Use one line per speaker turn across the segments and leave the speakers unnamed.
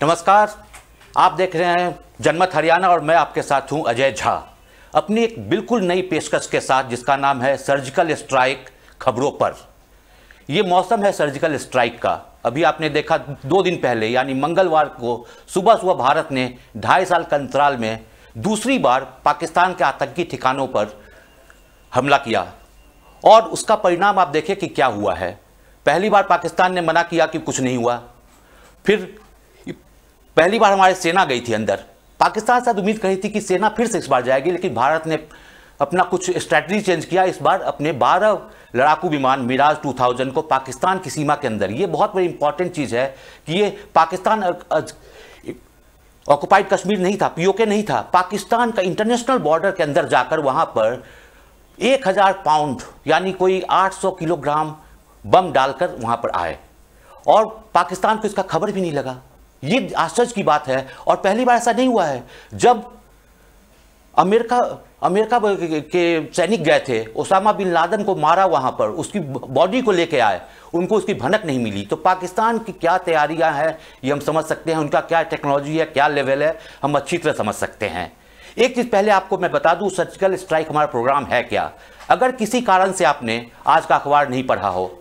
नमस्कार, आप देख रहे हैं जनमत हरियाणा और मैं आपके साथ हूं अजय झा, अपनी एक बिल्कुल नई पेशकश के साथ जिसका नाम है सर्जिकल स्ट्राइक खबरों पर। ये मौसम है सर्जिकल स्ट्राइक का। अभी आपने देखा 2 दिन पहले यानी मंगलवार को सुबह सुबह भारत ने 2.5 साल के अंतराल में दूसरी बार पाकिस्तान के आतंकी ठिकानों पर हमला किया और उसका परिणाम आप देखें कि क्या हुआ है। पहली बार पाकिस्तान ने मना किया कि कुछ नहीं हुआ, फिर पहली बार हमारी सेना गई थी अंदर। पाकिस्तान से उम्मीद करी थी कि सेना फिर से इस बार जाएगी, लेकिन भारत ने अपना कुछ स्ट्रैटेजी चेंज किया। इस बार अपने 12 लड़ाकू विमान मिराज 2000 को पाकिस्तान की सीमा के अंदर, ये बहुत बड़ी इंपॉर्टेंट चीज़ है कि ये पाकिस्तान ऑक्युपाइड कश्मीर नहीं था, पीओके नहीं था, पाकिस्तान का इंटरनेशनल बॉर्डर के अंदर जाकर वहाँ पर 1000 पाउंड यानी कोई 800 किलोग्राम बम डालकर वहाँ पर आए और पाकिस्तान को इसका खबर भी नहीं लगा। ये आश्चर्य की बात है और पहली बार ऐसा नहीं हुआ है। जब अमेरिका के सैनिक गए थे, ओसामा बिन लादेन को मारा, वहाँ पर उसकी बॉडी को लेके आए, उनको उसकी भनक नहीं मिली। तो पाकिस्तान की क्या तैयारियां हैं ये हम समझ सकते हैं, उनका क्या टेक्नोलॉजी है, क्या लेवल है, हम अच्छी तरह समझ सकते हैं। एक चीज़ पहले आपको मैं बता दूं, सर्जिकल स्ट्राइक हमारा प्रोग्राम है क्या। अगर किसी कारण से आपने आज का अखबार नहीं पढ़ा हो,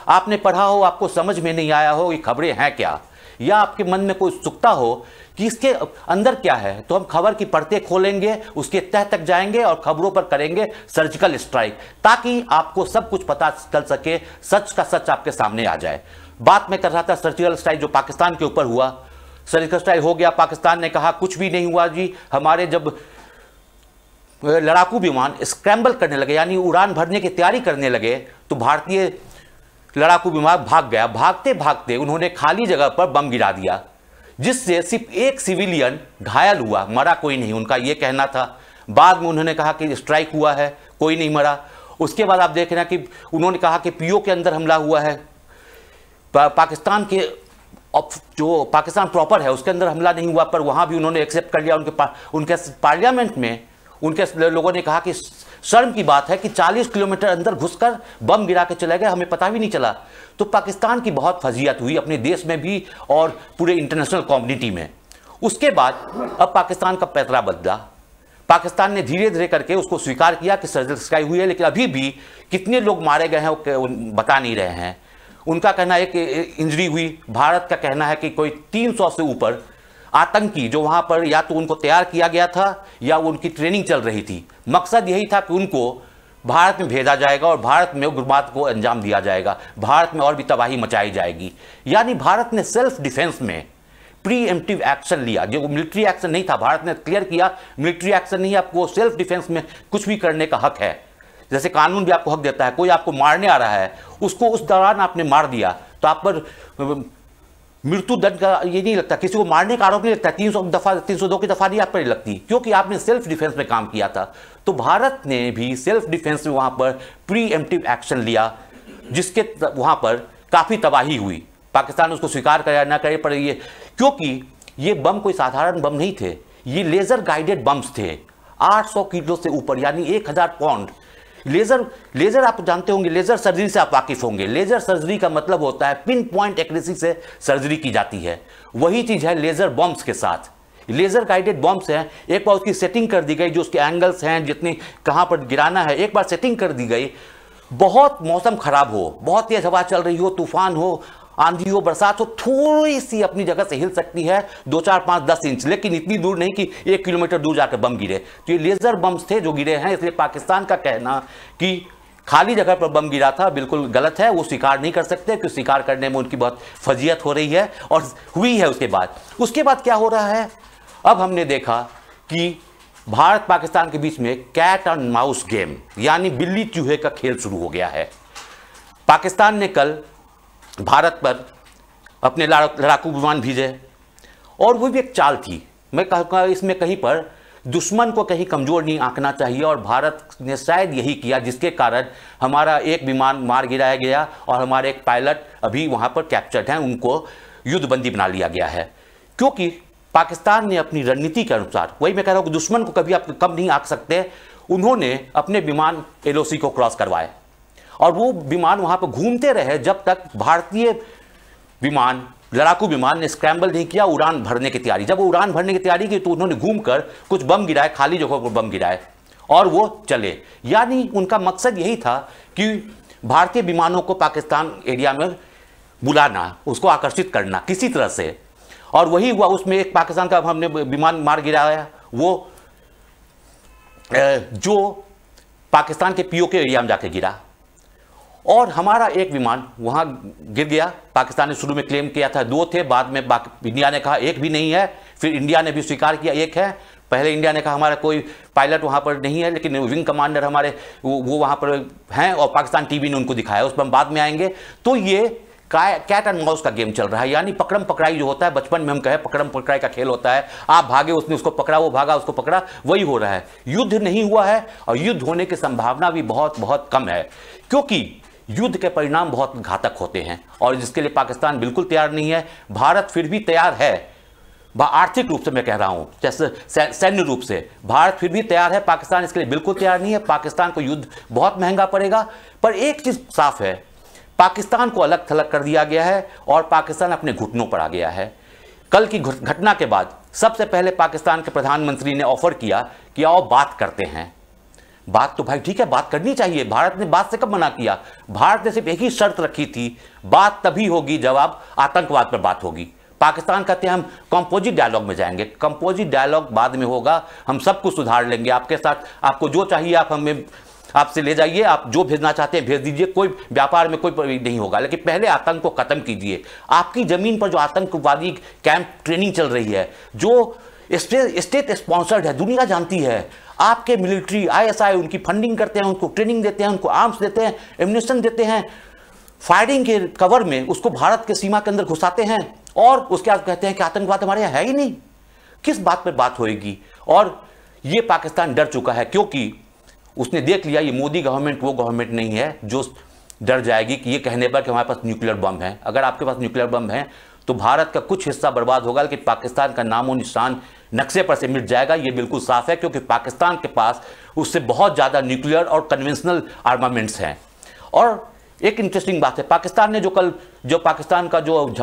आपने पढ़ा हो, आपको समझ में नहीं आया हो ये खबरें हैं क्या, या आपके मन में कोई उत्सुकता हो कि इसके अंदर क्या है, तो हम खबर की परतें खोलेंगे, उसके तह तक जाएंगे और खबरों पर करेंगे सर्जिकल स्ट्राइक, ताकि आपको सब कुछ पता चल सके, सच का सच आपके सामने आ जाए। बात मैं कर रहा था सर्जिकल स्ट्राइक जो पाकिस्तान के ऊपर हुआ। सर्जिकल स्ट्राइक हो गया, पाकिस्तान ने कहा कुछ भी नहीं हुआ जी। हमारे जब लड़ाकू विमान स्क्रैम्बल करने लगे यानी उड़ान भरने की तैयारी करने लगे, तो भारतीय लड़ाकू विमान भाग गया। भागते भागते उन्होंने खाली जगह पर बम गिरा दिया, जिससे सिर्फ एक सिविलियन घायल हुआ, मरा कोई नहीं, उनका यह कहना था। बाद में उन्होंने कहा कि स्ट्राइक हुआ है, कोई नहीं मरा। उसके बाद आप देख रहे हैं कि उन्होंने कहा कि पीओ के अंदर हमला हुआ है, पाकिस्तान के जो पाकिस्तान प्रॉपर है उसके अंदर हमला नहीं हुआ, पर वहां भी उन्होंने एक्सेप्ट कर लिया। उनके पार्लियामेंट में उनके लोगों ने कहा कि शर्म की बात है कि 40 किलोमीटर अंदर घुसकर बम गिरा के चले गए, हमें पता भी नहीं चला। तो पाकिस्तान की बहुत फजीयत हुई अपने देश में भी और पूरे इंटरनेशनल कम्युनिटी में। उसके बाद अब पाकिस्तान का पैतरा बदला। पाकिस्तान ने धीरे धीरे करके उसको स्वीकार किया कि सर्जिकल स्ट्राइक हुई है, लेकिन अभी भी कितने लोग मारे गए हैं वो बता नहीं रहे हैं। उनका कहना है कि इंजरी हुई, भारत का कहना है कि कोई 300 से ऊपर आतंकी जो वहां पर या तो उनको तैयार किया गया था या उनकी ट्रेनिंग चल रही थी। मकसद यही था कि उनको भारत में भेजा जाएगा और भारत में उग्रवाद को अंजाम दिया जाएगा, भारत में और भी तबाही मचाई जाएगी। यानी भारत ने सेल्फ डिफेंस में प्रीएम्प्टिव एक्शन लिया, जो मिलिट्री एक्शन नहीं था। भारत ने क्लियर किया मिलिट्री एक्शन नहीं, आपको सेल्फ डिफेंस में कुछ भी करने का हक है। जैसे कानून भी आपको हक देता है, कोई आपको मारने आ रहा है, उसको उस दौरान आपने मार दिया तो आप पर मृत्यु दंड का ये नहीं लगता, किसी को मारने का आरोप नहीं लगता, 302 की दफा नहीं आप पर लगती, क्योंकि आपने सेल्फ डिफेंस में काम किया था। तो भारत ने भी सेल्फ डिफेंस में वहां पर प्रीएम्प्टिव एक्शन लिया, जिसके वहां पर काफी तबाही हुई। पाकिस्तान उसको स्वीकार करे ना करे, पर ये क्योंकि ये बम कोई साधारण बम नहीं थे, ये लेजर गाइडेड बम्स थे। 800 किलो से ऊपर यानी 1000 पाउंड लेजर आप जानते होंगे, लेजर सर्जरी से आप वाकिफ होंगे। लेजर सर्जरी का मतलब होता है पिन पॉइंट एक्यूरेसी से सर्जरी की जाती है। वही चीज है लेजर बॉम्ब्स के साथ। लेजर गाइडेड बॉम्ब्स हैं, एक बार उसकी सेटिंग कर दी गई, जो उसके एंगल्स हैं, जितनी कहां पर गिराना है, एक बार सेटिंग कर दी गई। बहुत मौसम खराब हो, बहुत तेज हवा चल रही हो, तूफान हो, आंधी हो, बरसात हो, थोड़ी सी अपनी जगह से हिल सकती है 2, 4, 5, 10 इंच, लेकिन इतनी दूर नहीं कि 1 किलोमीटर दूर जाकर बम गिरे। तो ये लेजर बम्स थे जो गिरे हैं। इसलिए पाकिस्तान का कहना कि खाली जगह पर बम गिरा था बिल्कुल गलत है, वो स्वीकार नहीं कर सकते, क्योंकि स्वीकार करने में उनकी बहुत फजीयत हो रही है और हुई है। उसके बाद क्या हो रहा है, अब हमने देखा कि भारत पाकिस्तान के बीच में कैट एंड माउस गेम यानी बिल्ली चूहे का खेल शुरू हो गया है। पाकिस्तान ने कल भारत पर अपने लड़ाकू विमान भेजे और वो भी एक चाल थी। मैं कहूँगा इसमें कहीं पर दुश्मन को कहीं कमज़ोर नहीं आंकना चाहिए, और भारत ने शायद यही किया, जिसके कारण हमारा एक विमान मार गिराया गया और हमारे एक पायलट अभी वहाँ पर कैप्चर्ड हैं, उनको युद्धबंदी बना लिया गया है। क्योंकि पाकिस्तान ने अपनी रणनीति के अनुसार, वही मैं कह रहा हूँ कि दुश्मन को कभी आप कम नहीं आंक सकते, उन्होंने अपने विमान LOC को क्रॉस करवाए और वो विमान वहाँ पर घूमते रहे जब तक भारतीय विमान लड़ाकू विमान ने स्क्रैम्बल नहीं किया, उड़ान भरने की तैयारी। जब वो उड़ान भरने की तैयारी की तो उन्होंने घूमकर कुछ बम गिराए, खाली जगहों पर बम गिराए और वो चले। यानी उनका मकसद यही था कि भारतीय विमानों को पाकिस्तान एरिया में बुलाना, उसको आकर्षित करना किसी तरह से। और वही हुआ, उसमें एक पाकिस्तान का हमने विमान मार गिराया, वो जो पाकिस्तान के पीओके एरिया में जाके गिरा, और हमारा एक विमान वहां गिर गया। पाकिस्तान ने शुरू में क्लेम किया था 2 थे, बाद में इंडिया ने कहा एक भी नहीं है, फिर इंडिया ने भी स्वीकार किया एक है। पहले इंडिया ने कहा हमारा कोई पायलट वहां पर नहीं है, लेकिन विंग कमांडर हमारे वो वहां पर हैं, और पाकिस्तान टीवी ने उनको दिखाया, उस पर हम बाद में आएंगे। तो ये कैट एंड माउस का गेम चल रहा है, यानी पकड़म पकड़ाई जो होता है, बचपन में हम कहे पकड़म पकड़ाई का खेल होता है, आप भागे उसने उसको पकड़ा, वो भागा उसको पकड़ा, वही हो रहा है। युद्ध नहीं हुआ है और युद्ध होने की संभावना भी बहुत बहुत कम है, क्योंकि युद्ध के परिणाम बहुत घातक होते हैं और जिसके लिए पाकिस्तान बिल्कुल तैयार नहीं है। भारत फिर भी तैयार है, आर्थिक रूप से मैं कह रहा हूं, जैसे सैन्य रूप से भारत फिर भी तैयार है, पाकिस्तान इसके लिए बिल्कुल तैयार नहीं है। पाकिस्तान को युद्ध बहुत महंगा पड़ेगा। पर एक चीज साफ है, पाकिस्तान को अलग थलग कर दिया गया है और पाकिस्तान अपने घुटनों पर आ गया है। कल की घटना के बाद सबसे पहले पाकिस्तान के प्रधानमंत्री ने ऑफर किया कि आओ बात करते हैं। बात तो भाई ठीक है, बात करनी चाहिए, भारत ने बात से कब मना किया? भारत ने सिर्फ एक ही शर्त रखी थी, बात तभी होगी जब आप आतंकवाद पर बात होगी। पाकिस्तान कहते हैं हम कंपोजिट डायलॉग में जाएंगे। कंपोजिट डायलॉग बाद में होगा, हम सब कुछ सुधार लेंगे आपके साथ, आपको जो चाहिए आप हमें आपसे ले जाइए, आप जो भेजना चाहते हैं भेज दीजिए, कोई व्यापार में कोई नहीं होगा, लेकिन पहले आतंक को खत्म कीजिए। आपकी जमीन पर जो आतंकवादी कैंप ट्रेनिंग चल रही है, जो स्टेट स्पॉन्सर्ड है, दुनिया जानती है, आपके मिलिट्री ISI उनकी फंडिंग करते हैं, उनको ट्रेनिंग देते हैं, उनको आर्म्स देते हैं, एम्यूनिशन देते हैं, फायरिंग के कवर में उसको भारत के सीमा के अंदर घुसाते हैं और उसके बाद कहते हैं कि आतंकवाद हमारे यहाँ है ही नहीं। किस बात पर बात होएगी? और ये पाकिस्तान डर चुका है, क्योंकि उसने देख लिया ये मोदी गवर्नमेंट वो गवर्नमेंट नहीं है जो डर जाएगी कि ये कहने पर कि हमारे पास न्यूक्लियर बम है। अगर आपके पास न्यूक्लियर बम है तो भारत का कुछ हिस्सा बर्बाद होगा, लेकिन पाकिस्तान का नामो निशान नक्शे पर से मिट जाएगा, ये बिल्कुल साफ है, क्योंकि पाकिस्तान के पास उससे बहुत ज़्यादा न्यूक्लियर और कन्वेंशनल आर्मामेंट्स हैं। और एक इंटरेस्टिंग बात है, पाकिस्तान ने जो पाकिस्तान का जो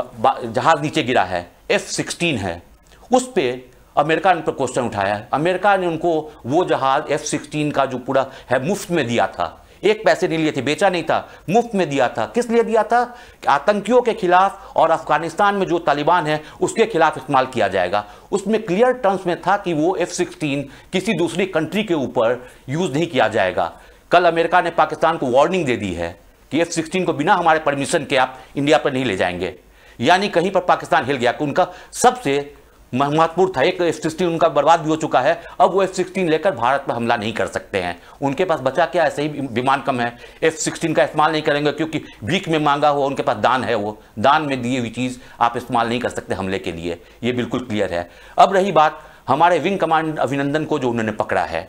जहाज़ नीचे गिरा है F-16 है, उस पर अमेरिका ने क्वेश्चन उठाया है। अमेरिका ने उनको वो जहाज F-16 का जो पूरा है मुफ्त में दिया था, एक पैसे नहीं लिए थे, बेचा नहीं था, मुफ्त में दिया था। किस लिए दिया था? कि आतंकियों के खिलाफ और अफगानिस्तान में जो तालिबान है उसके खिलाफ इस्तेमाल किया जाएगा। उसमें क्लियर टर्म्स में था कि वो F-16 किसी दूसरी कंट्री के ऊपर यूज नहीं किया जाएगा। कल अमेरिका ने पाकिस्तान को वार्निंग दे दी है कि F-16 को बिना हमारे परमिशन के आप इंडिया पर नहीं ले जाएंगे। यानी कहीं पर पाकिस्तान हिल गया, उनका सबसे महत्वपूर्ण था, एक F-16 उनका बर्बाद भी हो चुका है, अब वो F-16 लेकर भारत पर हमला नहीं कर सकते हैं। उनके पास बचा क्या? ऐसे ही विमान कम है, F-16 का इस्तेमाल नहीं करेंगे, क्योंकि भीख में मांगा हुआ उनके पास दान है, वो दान में दी हुई चीज़ आप इस्तेमाल नहीं कर सकते हमले के लिए, ये बिल्कुल क्लियर है। अब रही बात हमारे विंग कमांडर अभिनंदन को जो उन्होंने पकड़ा है,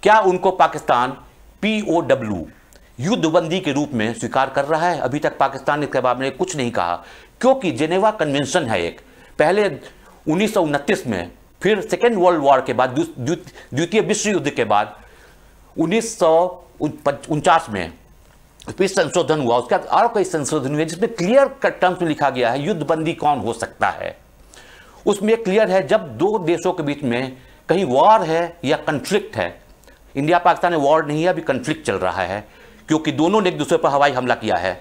क्या उनको पाकिस्तान POW युद्धबंदी के रूप में स्वीकार कर रहा है? अभी तक पाकिस्तान ने इसके बारे में कुछ नहीं कहा, क्योंकि जेनेवा कन्वेंशन है एक, पहले 1929 में, फिर सेकेंड वर्ल्ड वॉर के बाद, द्वितीय विश्व युद्ध के बाद 1949 में फिर संशोधन हुआ, उसके बाद और कई संशोधन हुए जिसमें क्लियर टर्म्स में लिखा गया है युद्धबंदी कौन हो सकता है। उसमें क्लियर है जब दो देशों के बीच में कहीं वॉर है या कन्फ्लिक्ट है। इंडिया पाकिस्तान में वॉर नहीं है, अभी कन्फ्लिक्ट चल रहा है, क्योंकि दोनों ने एक दूसरे पर हवाई हमला किया है।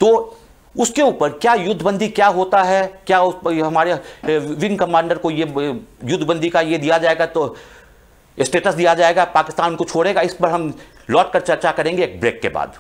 तो उसके ऊपर क्या युद्धबंदी क्या होता है, क्या उस हमारे विंग कमांडर को ये युद्धबंदी का ये दिया जाएगा, तो स्टेटस दिया जाएगा, पाकिस्तान को छोड़ेगा? इस पर हम लौट कर चर्चा करेंगे एक ब्रेक के बाद।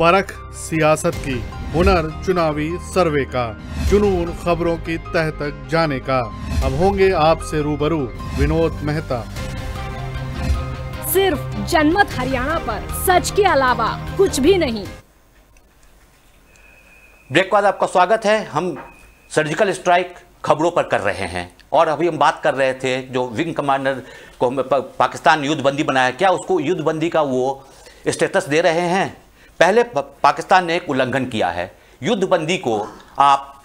परख सियासत की, हुनर चुनावी सर्वे का, जुनून खबरों की तह तक जाने का। अब होंगे आपसे रूबरू विनोद मेहता।
सिर्फ जनमत हरियाणा पर, सच के अलावा कुछ भी नहीं।
ब्रेक के बाद आपका स्वागत है। हम सर्जिकल स्ट्राइक खबरों पर कर रहे हैं और अभी हम बात कर रहे थे जो विंग कमांडर को पाकिस्तान युद्धबंदी बनाया, क्या उसको युद्धबंदी का वो स्टेटस दे रहे हैं? पहले पाकिस्तान ने एक उल्लंघन किया है। युद्धबंदी को आप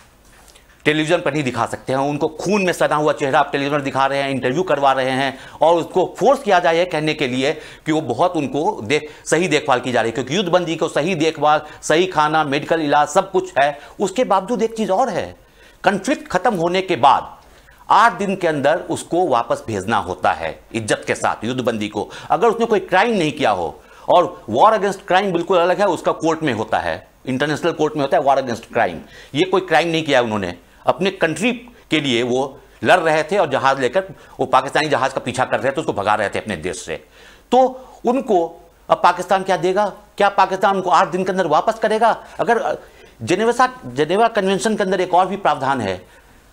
टेलीविजन पर नहीं दिखा सकते हैं, उनको खून में सना हुआ चेहरा आप टेलीविजन पर दिखा रहे हैं, इंटरव्यू करवा रहे हैं और उसको फोर्स किया जाए कहने के लिए कि वो बहुत उनको सही देखभाल की जा रही है, क्योंकि युद्धबंदी को सही देखभाल, सही खाना, मेडिकल इलाज सब कुछ है। उसके बावजूद एक चीज़ और है, कन्फ्लिक्ट खत्म होने के बाद 8 दिन के अंदर उसको वापस भेजना होता है इज्जत के साथ युद्धबंदी को। अगर उसने कोई क्राइम नहीं किया हो, और वॉर अगेंस्ट क्राइम बिल्कुल अलग है, उसका कोर्ट में होता है, इंटरनेशनल कोर्ट में होता है वॉर अगेंस्ट क्राइम। ये कोई क्राइम नहीं किया उन्होंने, अपने कंट्री के लिए वो लड़ रहे थे और जहाज लेकर वो पाकिस्तानी जहाज का पीछा कर रहे थे, उसको भगा रहे थे अपने देश से। तो उनको अब पाकिस्तान क्या देगा? क्या पाकिस्तान उनको 8 दिन के अंदर वापस करेगा? अगर जेनेवा कन्वेंशन के अंदर एक और भी प्रावधान है,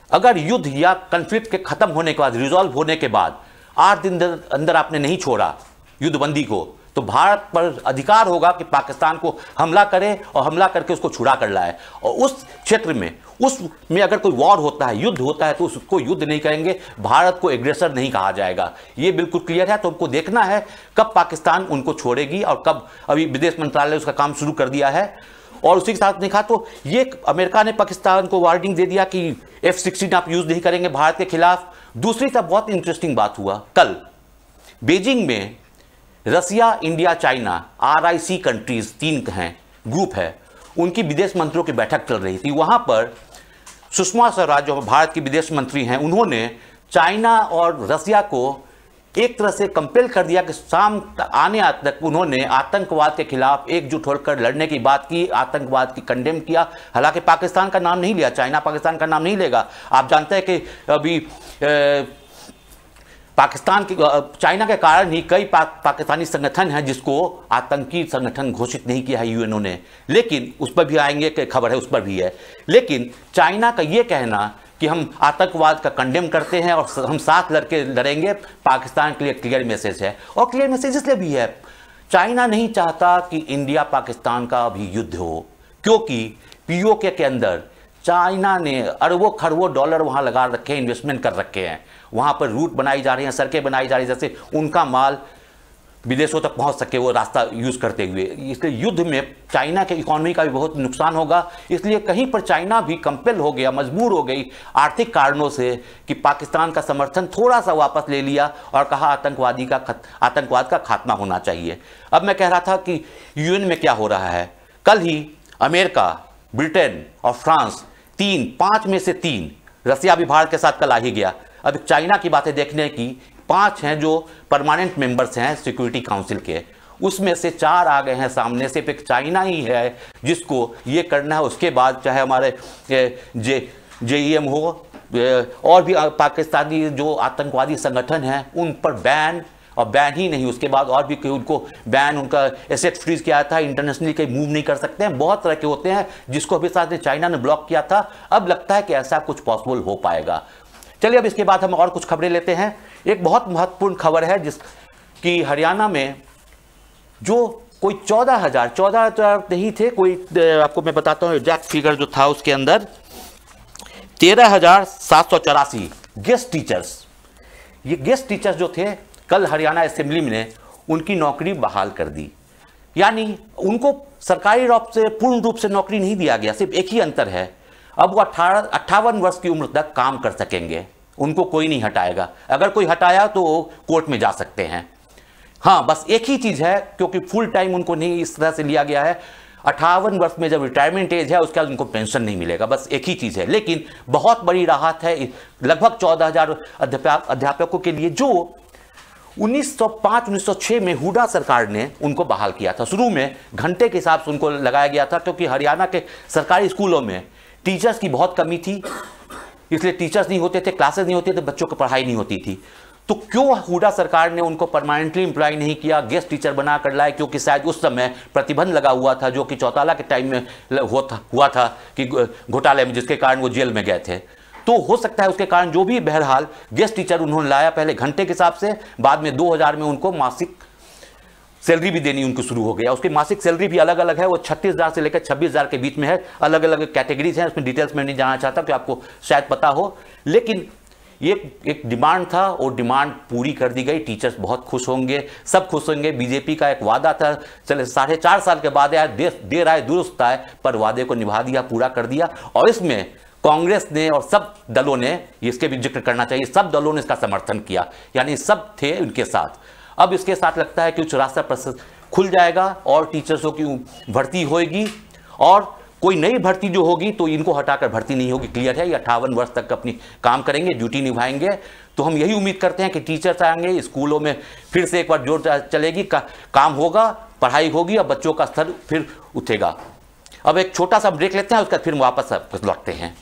अगर युद्ध या कन्फ्लिक्ट के खत्म होने के बाद, रिजॉल्व होने के बाद 8 दिन अंदर आपने नहीं छोड़ा युद्धबंदी को, तो भारत पर अधिकार होगा कि पाकिस्तान को हमला करे और हमला करके उसको छुड़ा कर लाए। और उस क्षेत्र में, उसमें अगर कोई वॉर होता है, युद्ध होता है, तो उसको युद्ध नहीं कहेंगे, भारत को एग्रेसर नहीं कहा जाएगा। ये बिल्कुल क्लियर है। तो हमको देखना है कब पाकिस्तान उनको छोड़ेगी और कब। अभी विदेश मंत्रालय उसका काम शुरू कर दिया है। और उसी के साथ देखा तो ये अमेरिका ने पाकिस्तान को वार्निंग दे दिया कि F-16 आप यूज नहीं करेंगे भारत के खिलाफ। दूसरी तरफ बहुत इंटरेस्टिंग बात हुआ, कल बीजिंग में रसिया, इंडिया, चाइना, RIC कंट्रीज 3 हैं, ग्रुप है, उनकी विदेश मंत्रियों की बैठक चल रही थी। वहां पर सुषमा स्वराज जो भारत की विदेश मंत्री हैं, उन्होंने चाइना और रसिया को एक तरह से कंपेल कर दिया कि शाम आने तक उन्होंने आतंकवाद के खिलाफ एकजुट होकर लड़ने की बात की, आतंकवाद की कंडेम किया। हालांकि पाकिस्तान का नाम नहीं लिया, चाइना पाकिस्तान का नाम नहीं लेगा। आप जानते हैं कि अभी पाकिस्तान की, चाइना के कारण ही कई पाकिस्तानी संगठन हैं जिसको आतंकी संगठन घोषित नहीं किया है यूएनओ ने। लेकिन उस पर भी आएंगे कि खबर है, उस पर भी है। लेकिन चाइना का ये कहना कि हम आतंकवाद का कंडेम करते हैं और हम साथ लड़ेंगे, पाकिस्तान के लिए क्लियर मैसेज है। और क्लियर मैसेज इसलिए भी है, चाइना नहीं चाहता कि इंडिया पाकिस्तान का अभी युद्ध हो, क्योंकि POK के अंदर चाइना ने अरबों खरबों डॉलर वहां लगा रखे हैं, इन्वेस्टमेंट कर रखे हैं। वहां पर रूट बनाई जा रही हैं, सड़कें बनाई जा रही हैं, जैसे उनका माल विदेशों तक पहुंच सके वो रास्ता यूज करते हुए। इसलिए युद्ध में चाइना के इकोनॉमी का भी बहुत नुकसान होगा। इसलिए कहीं पर चाइना भी कंपेल हो गया, मजबूर हो गई आर्थिक कारणों से कि पाकिस्तान का समर्थन थोड़ा सा वापस ले लिया और कहा आतंकवाद का खात्मा होना चाहिए। अब मैं कह रहा था कि UN में क्या हो रहा है। कल ही अमेरिका, ब्रिटेन और फ्रांस 5 में से 3, रसिया भी भारत के साथ कल आ ही गया। अब चाइना की बातें देखने की, 5 हैं जो परमानेंट मेंबर्स हैं सिक्योरिटी काउंसिल के, उसमें से 4 आ गए हैं सामने। सिर्फ एक चाइना ही है जिसको ये करना है। उसके बाद चाहे हमारे JEM हो और भी पाकिस्तानी जो आतंकवादी संगठन हैं उन पर बैन, और बैन ही नहीं, उसके बाद और भी उनको बैन, उनका एसेट फ्रीज किया था, इंटरनेशनली कहीं मूव नहीं कर सकते हैं। बहुत तरह के होते हैं जिसको अभी साथ चाइना ने ब्लॉक किया था। अब लगता है कि ऐसा कुछ पॉसिबल हो पाएगा। चलिए अब इसके बाद हम और कुछ खबरें लेते हैं। एक बहुत महत्वपूर्ण खबर है जिसकी हरियाणा में जो कोई 14,000 नहीं थे, कोई आपको मैं बताता हूँ एग्जैक्ट फिगर जो था उसके अंदर 13,784 गेस्ट टीचर्स। ये गेस्ट टीचर्स जो थे कल हरियाणा असेंबली में उनकी नौकरी बहाल कर दी। यानी उनको सरकारी रूप से पूर्ण रूप से नौकरी नहीं दिया गया, सिर्फ एक ही अंतर है, अब वो 58 वर्ष की उम्र तक काम कर सकेंगे, उनको कोई नहीं हटाएगा। अगर कोई हटाया तो कोर्ट में जा सकते हैं। हाँ, बस एक ही चीज़ है, क्योंकि फुल टाइम उनको नहीं इस तरह से लिया गया है। 58 वर्ष में जब रिटायरमेंट एज है उसके बाद उनको पेंशन नहीं मिलेगा, बस एक ही चीज़ है। लेकिन बहुत बड़ी राहत है लगभग 14,000 अध्यापकों के लिए, जो 1905-1906 में हुडा सरकार ने उनको बहाल किया था। शुरू में घंटे के हिसाब से उनको लगाया गया था, क्योंकि हरियाणा के सरकारी स्कूलों में टीचर्स की बहुत कमी थी, इसलिए टीचर्स नहीं होते थे, क्लासेस नहीं होते थे, बच्चों की पढ़ाई नहीं होती थी। तो क्यों हुडा सरकार ने उनको परमानेंटली एम्प्लॉय नहीं किया, गेस्ट टीचर बना कर लाए? क्योंकि शायद उस समय प्रतिबंध लगा हुआ था, जो कि चौटाला के टाइम में हुआ था कि घोटाले में, जिसके कारण वो जेल में गए थे। तो हो सकता है उसके कारण जो भी, बहरहाल गेस्ट टीचर उन्होंने लाया पहले घंटे के हिसाब से, बाद में 2000 में उनको मासिक सैलरी भी देनी उनको शुरू हो गया। उसकी मासिक सैलरी भी अलग अलग है, वो 36,000 से लेकर 26,000 के बीच में है। अलग अलग कैटेगरीज हैं, उसमें डिटेल्स में नहीं जाना चाहता कि आपको शायद पता हो, लेकिन ये एक डिमांड था और डिमांड पूरी कर दी गई। टीचर्स बहुत खुश होंगे, सब खुश होंगे। बीजेपी का एक वादा था, चले 4.5 साल के बाद आया, देर आए दुरुस्त आए, पर वादे को निभा दिया, पूरा कर दिया। और इसमें कांग्रेस ने और सब दलों ने, इसके भी जिक्र करना चाहिए, सब दलों ने इसका समर्थन किया, यानी सब थे उनके साथ। अब इसके साथ लगता है कि उच्च रास्ता खुल जाएगा और टीचर्सों की भर्ती होगी, और कोई नई भर्ती जो होगी तो इनको हटाकर भर्ती नहीं होगी। क्लियर है, ये 58 वर्ष तक अपनी काम करेंगे, ड्यूटी निभाएंगे। तो हम यही उम्मीद करते हैं कि टीचर्स आएंगे, स्कूलों में फिर से एक बार जोर चलेगी, काम होगा, पढ़ाई होगी और बच्चों का स्तर फिर उठेगा। अब एक छोटा सा ब्रेक लेते हैं, उसके बाद फिर वापस लौटते हैं।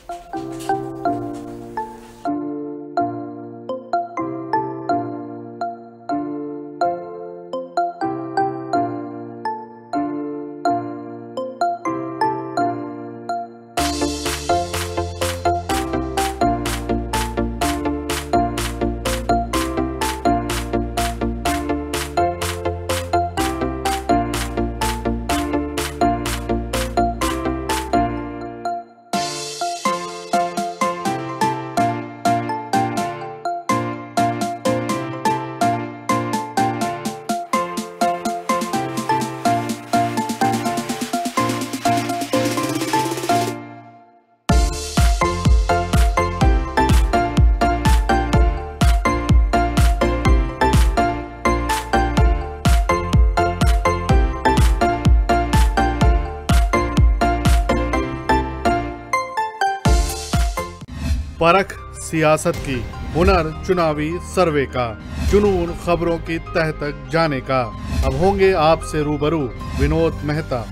परख सियासत की, हुनर चुनावी सर्वे का, जुनून खबरों की तह तक जाने का। अब होंगे आपसे रूबरू विनोद मेहता।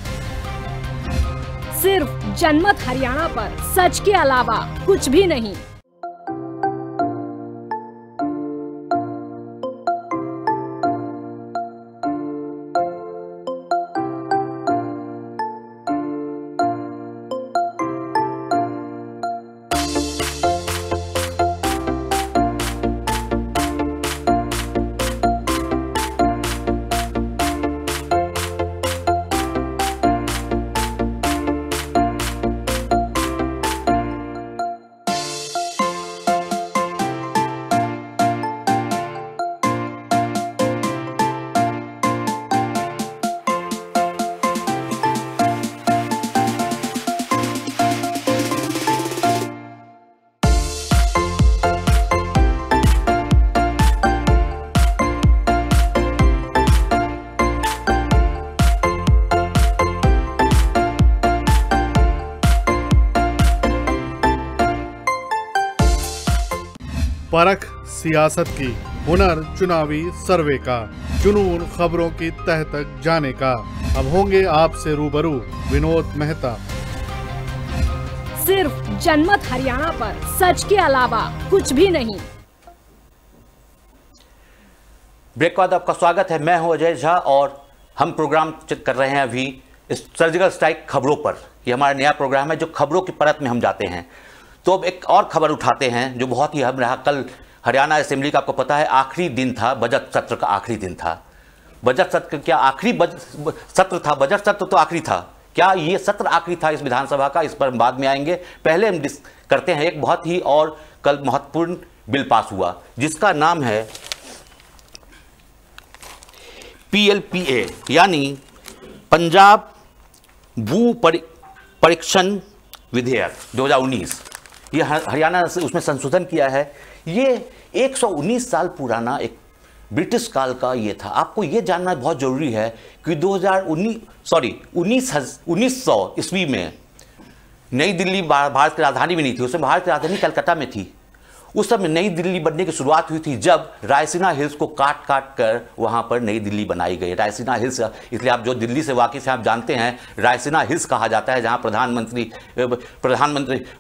सिर्फ जनमत हरियाणा पर सच के अलावा कुछ भी नहीं।
परख सियासत की, हुनर चुनावी सर्वे का, जुनून खबरों की तह तक जाने का। अब होंगे आपसे रूबरू विनोद मेहता।
सिर्फ जनमत हरियाणा पर सच के अलावा कुछ भी नहीं।
ब्रेक के बाद आपका स्वागत है। मैं हूं अजय झा और हम प्रोग्राम कर रहे हैं अभी सर्जिकल स्ट्राइक खबरों पर। यह हमारा नया प्रोग्राम है जो खबरों की परत में हम जाते हैं। तो अब एक और खबर उठाते हैं जो बहुत ही अहम रहा। कल हरियाणा असेंबली का आपको पता है आखिरी दिन था, बजट सत्र का आखिरी दिन था। बजट सत्र क्या आखिरी सत्र था? बजट सत्र तो आखिरी था। क्या ये सत्र आखिरी था इस विधानसभा का? इस पर हम बाद में आएंगे। पहले हम करते हैं एक बहुत ही और कल महत्वपूर्ण बिल पास हुआ जिसका नाम है PLPA यानी पंजाब भू परीक्षण विधेयक 2019। ये हरियाणा से उसमें संशोधन किया है। ये 119 साल पुराना एक ब्रिटिश काल का ये था। आपको ये जानना बहुत ज़रूरी है कि 1900 ईस्वी में नई दिल्ली भारत की राजधानी में नहीं थी, उसमें भारत की राजधानी कलकत्ता में थी। उस समय नई दिल्ली बनने की शुरुआत हुई थी जब रायसीना हिल्स को काट काट कर वहाँ पर नई दिल्ली बनाई गई। रायसीना हिल्स, इसलिए आप जो दिल्ली से वाकिफ हैं आप जानते हैं, रायसीना हिल्स कहा जाता है, जहाँ प्रधानमंत्री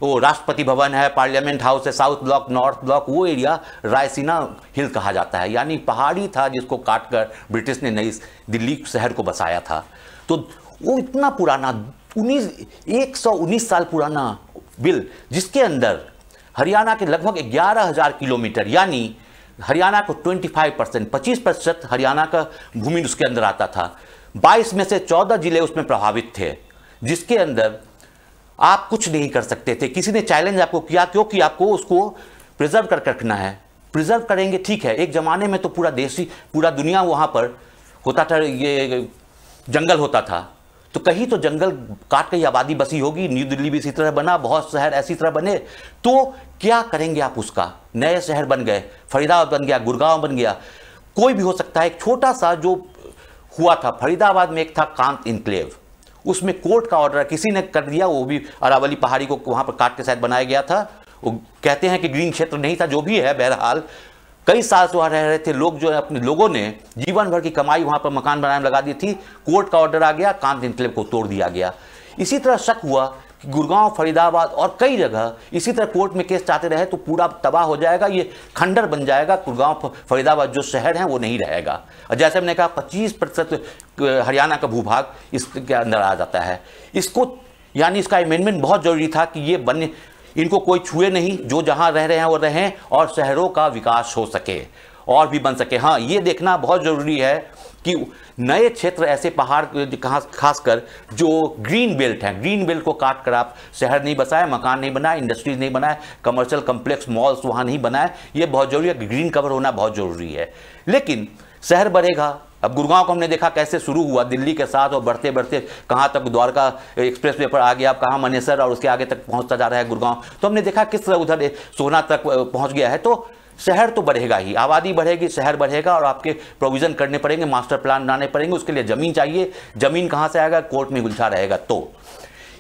वो राष्ट्रपति भवन है, पार्लियामेंट हाउस है, साउथ ब्लॉक, नॉर्थ ब्लॉक, वो एरिया रायसीना हिल कहा जाता है। यानी पहाड़ी था जिसको काट कर ब्रिटिश ने नई दिल्ली शहर को बसाया था। तो वो इतना पुराना 119 साल पुराना बिल, जिसके अंदर हरियाणा के लगभग 11,000 किलोमीटर, यानी हरियाणा को 25% हरियाणा का भूमि उसके अंदर आता था। 22 में से 14 जिले उसमें प्रभावित थे, जिसके अंदर आप कुछ नहीं कर सकते थे। किसी ने चैलेंज आपको किया क्योंकि आपको उसको प्रिजर्व कर रखना है। प्रिजर्व करेंगे ठीक है, एक जमाने में तो पूरा दुनिया वहाँ पर होता था, ये जंगल होता था, तो कहीं तो जंगल काट के आबादी बसी होगी। न्यू दिल्ली भी इसी तरह बना, बहुत शहर ऐसी तरह बने, तो क्या करेंगे आप उसका? नए शहर बन गए, फरीदाबाद बन गया, गुड़गांव बन गया, कोई भी हो सकता है। एक छोटा सा जो हुआ था फरीदाबाद में, एक था कांत इनक्लेव, उसमें कोर्ट का ऑर्डर किसी ने कर दिया, वो भी अरावली पहाड़ी को वहां पर काट के शायद बनाया गया था। वो कहते हैं कि ग्रीन क्षेत्र नहीं था, जो भी है, बहरहाल कई साल से वहाँ रह रहे थे लोग, जो अपने लोगों ने जीवन भर की कमाई वहाँ पर मकान बनाने में लगा दी थी। कोर्ट का ऑर्डर आ गया, कांत इनक्लेव को तोड़ दिया गया। इसी तरह शक हुआ कि गुड़गांव, फरीदाबाद और कई जगह इसी तरह कोर्ट में केस चाहते रहे तो पूरा तबाह हो जाएगा, ये खंडर बन जाएगा। गुड़गांव, फरीदाबाद जो शहर हैं वो नहीं रहेगा। और जैसे हमने कहा 25% हरियाणा का भूभाग इसके अंदर आ जाता है। इसको यानी इसका अमेंडमेंट बहुत जरूरी था कि ये बने, इनको कोई छुए नहीं, जो जहां रह रहे हैं वो रहें और शहरों का विकास हो सके और भी बन सके। हाँ, ये देखना बहुत ज़रूरी है कि नए क्षेत्र ऐसे पहाड़ खासकर जो ग्रीन बेल्ट हैं, ग्रीन बेल्ट को काट कर आप शहर नहीं बसाए, मकान नहीं बनाए, इंडस्ट्रीज नहीं बनाए, कमर्शियल कम्प्लेक्स, मॉल्स वहाँ नहीं बनाए। ये बहुत ज़रूरी है, ग्रीन कवर होना बहुत ज़रूरी है। लेकिन शहर बढ़ेगा। अब गुड़गांव को हमने देखा कैसे शुरू हुआ दिल्ली के साथ, और बढ़ते बढ़ते कहाँ तक द्वारका एक्सप्रेस वे पर आ गया, अब कहाँ मनेसर और उसके आगे तक पहुँचता जा रहा है गुड़गांव। तो हमने देखा किस तरह उधर सोहना तक पहुँच गया है। तो शहर तो बढ़ेगा ही, आबादी बढ़ेगी, शहर बढ़ेगा, और आपके प्रोविज़न करने पड़ेंगे, मास्टर प्लान बनाने पड़ेंगे। उसके लिए ज़मीन चाहिए, ज़मीन कहाँ से आएगा? कोर्ट में उलझा रहेगा। तो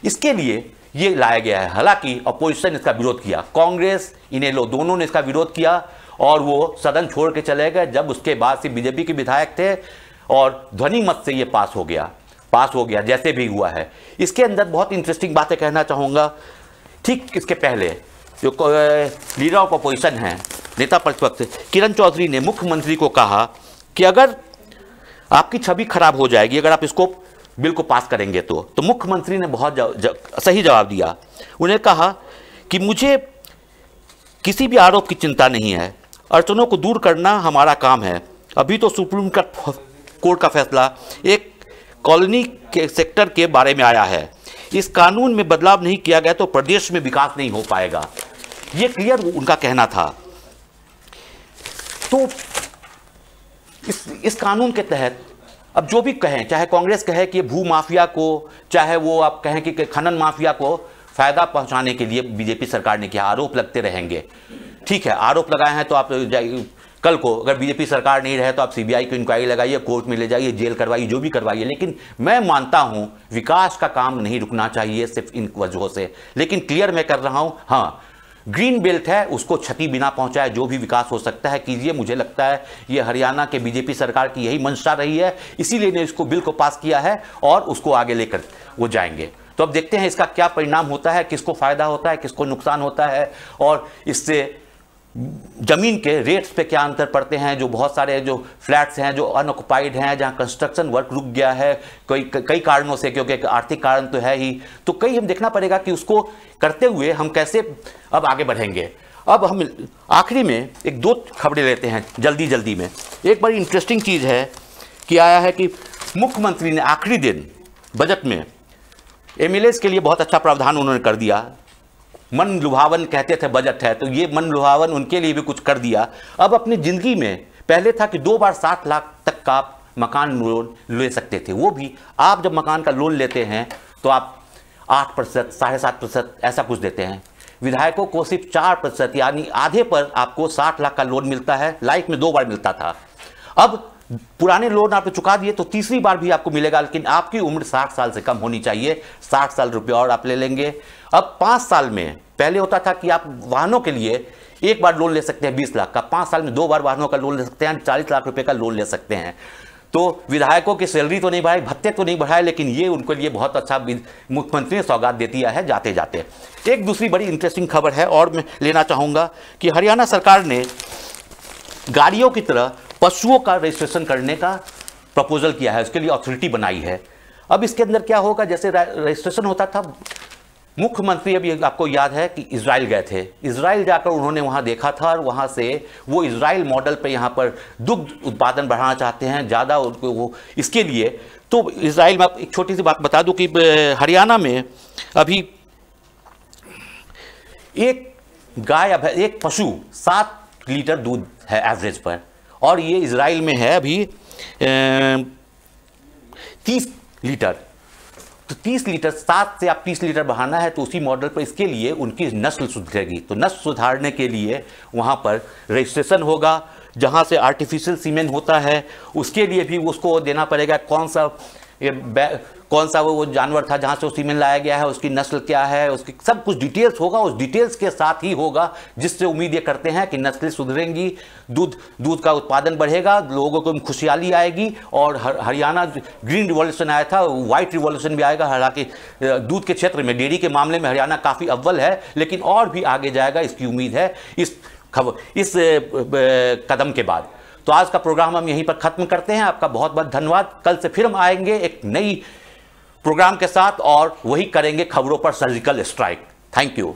इसके लिए ये लाया गया है। हालांकि अपोजिशन इसका विरोध किया, कांग्रेस, इनेलो दोनों ने इसका विरोध किया और वो सदन छोड़ के चले गए। जब उसके बाद से बीजेपी के विधायक थे और ध्वनि मत से ये पास हो गया जैसे भी हुआ है। इसके अंदर बहुत इंटरेस्टिंग बातें कहना चाहूँगा। ठीक इसके पहले जो लीडर ऑफ अपोजिशन हैं, नेता प्रतिपक्ष किरण चौधरी ने मुख्यमंत्री को कहा कि अगर आपकी छवि खराब हो जाएगी अगर आप इसको बिल को पास करेंगे तो मुख्यमंत्री ने बहुत सही जवाब दिया। उन्हें कहा कि मुझे किसी भी आरोप की चिंता नहीं है, अड़चनों को दूर करना हमारा काम है। अभी तो सुप्रीम कोर्ट का फैसला एक कॉलोनी के सेक्टर के बारे में आया है, इस कानून में बदलाव नहीं किया गया तो प्रदेश में विकास नहीं हो पाएगा। ये क्लियर उनका कहना था। तो इस कानून के तहत अब जो भी कहें, चाहे कांग्रेस कहे कि भू माफिया को, चाहे वो आप कहें कि खनन माफिया को फायदा पहुंचाने के लिए बीजेपी सरकार ने किया, आरोप लगते रहेंगे। ठीक है, आरोप लगाए हैं तो आप कल को अगर बीजेपी सरकार नहीं रहे तो आप सीबीआई को इंक्वायरी लगाइए, कोर्ट में ले जाइए, जेल करवाइए, जो भी करवाइए। लेकिन मैं मानता हूं विकास का काम नहीं रुकना चाहिए सिर्फ इन वजहों से। लेकिन क्लियर मैं कर रहा हूं, हाँ, ग्रीन बेल्ट है, उसको क्षति बिना पहुंचाए जो भी विकास हो सकता है कीजिए। मुझे लगता है ये हरियाणा के बीजेपी सरकार की यही मंशा रही है, इसीलिए ने इसको बिल को पास किया है और उसको आगे लेकर वो जाएंगे। तो अब देखते हैं इसका क्या परिणाम होता है, किसको फायदा होता है, किसको नुकसान होता है, और इससे जमीन के रेट्स पे क्या अंतर पड़ते हैं। जो बहुत सारे जो फ्लैट्स हैं जो अनऑक्युपाइड हैं, जहां कंस्ट्रक्शन वर्क रुक गया है कई कारणों से, क्योंकि आर्थिक कारण तो है ही, तो कई हम देखना पड़ेगा कि उसको करते हुए हम कैसे अब आगे बढ़ेंगे। अब हम आखिरी में एक दो खबरें लेते हैं जल्दी में। एक बड़ी इंटरेस्टिंग चीज़ है कि आया है कि मुख्यमंत्री ने आखिरी दिन बजट में एमएलएस के लिए बहुत अच्छा प्रावधान उन्होंने कर दिया। मन लुभावन कहते थे बजट है, तो ये मन लुभावन उनके लिए भी कुछ कर दिया। अब अपनी ज़िंदगी में पहले था कि 2 बार 60 लाख तक का आप मकान लोन ले सकते थे, वो भी आप जब मकान का लोन लेते हैं तो आप 8%, 7.5% ऐसा कुछ देते हैं। विधायकों को सिर्फ 4% यानी आधे पर आपको 60 लाख का लोन मिलता है। लाइफ में 2 बार मिलता था। अब पुराने लोन आपने चुका दिए तो तीसरी बार भी आपको मिलेगा, लेकिन आपकी उम्र 60 साल से कम होनी चाहिए। 60 साल रुपये और आप ले लेंगे। अब 5 साल में, पहले होता था कि आप वाहनों के लिए एक बार लोन ले सकते हैं 20 लाख का, 5 साल में 2 बार वाहनों का लोन ले सकते हैं, 40 लाख रुपए का लोन ले सकते हैं। तो विधायकों की सैलरी तो नहीं बढ़ाई, भत्ते तो नहीं बढ़ाए, लेकिन ये उनके लिए बहुत अच्छा मुख्यमंत्री ने सौगात दे दिया है जाते जाते। एक दूसरी बड़ी इंटरेस्टिंग खबर है और मैं लेना चाहूँगा कि हरियाणा सरकार ने गाड़ियों की तरह पशुओं का रजिस्ट्रेशन करने का प्रपोजल किया है, उसके लिए अथॉरिटी बनाई है। अब इसके अंदर क्या होगा, जैसे रजिस्ट्रेशन होता था, मुख्यमंत्री अभी आपको याद है कि इजराइल गए थे, इजराइल जाकर उन्होंने वहां देखा था और वहां से वो इजराइल मॉडल पे यहां पर दुग्ध उत्पादन बढ़ाना चाहते हैं ज़्यादा वो, इसके लिए तो इजराइल में। एक छोटी सी बात बता दूं कि हरियाणा में अभी एक गाय, एक पशु 7 लीटर दूध है एवरेज पर, और ये इजराइल में है अभी 30 लीटर। तो 30 लीटर, 7 से आप 30 लीटर बढ़ाना है तो उसी मॉडल पर, इसके लिए उनकी नस्ल सुधरेगी। तो नस्ल सुधारने के लिए वहाँ पर रजिस्ट्रेशन होगा, जहाँ से आर्टिफिशियल सीमेन होता है उसके लिए भी उसको देना पड़ेगा कौन सा वो जानवर था जहाँ से वो सीमेन लाया गया है, उसकी नस्ल क्या है, उसकी सब कुछ डिटेल्स होगा। उस डिटेल्स के साथ ही होगा, जिससे उम्मीद ये करते हैं कि नस्लें सुधरेंगी, दूध का उत्पादन बढ़ेगा, लोगों को खुशहाली आएगी। और हरियाणा ग्रीन रिवॉल्यूशन आया था, वाइट रिवॉल्यूशन भी आएगा। हालांकि दूध के क्षेत्र में, डेयरी के मामले में हरियाणा काफ़ी अव्वल है, लेकिन और भी आगे जाएगा, इसकी उम्मीद है इस कदम के बाद। तो आज का प्रोग्राम हम यहीं पर खत्म करते हैं। आपका बहुत बहुत धन्यवाद। कल से फिर हम आएंगे एक नई प्रोग्राम के साथ और वही करेंगे खबरों पर सर्जिकल स्ट्राइक। Thank you.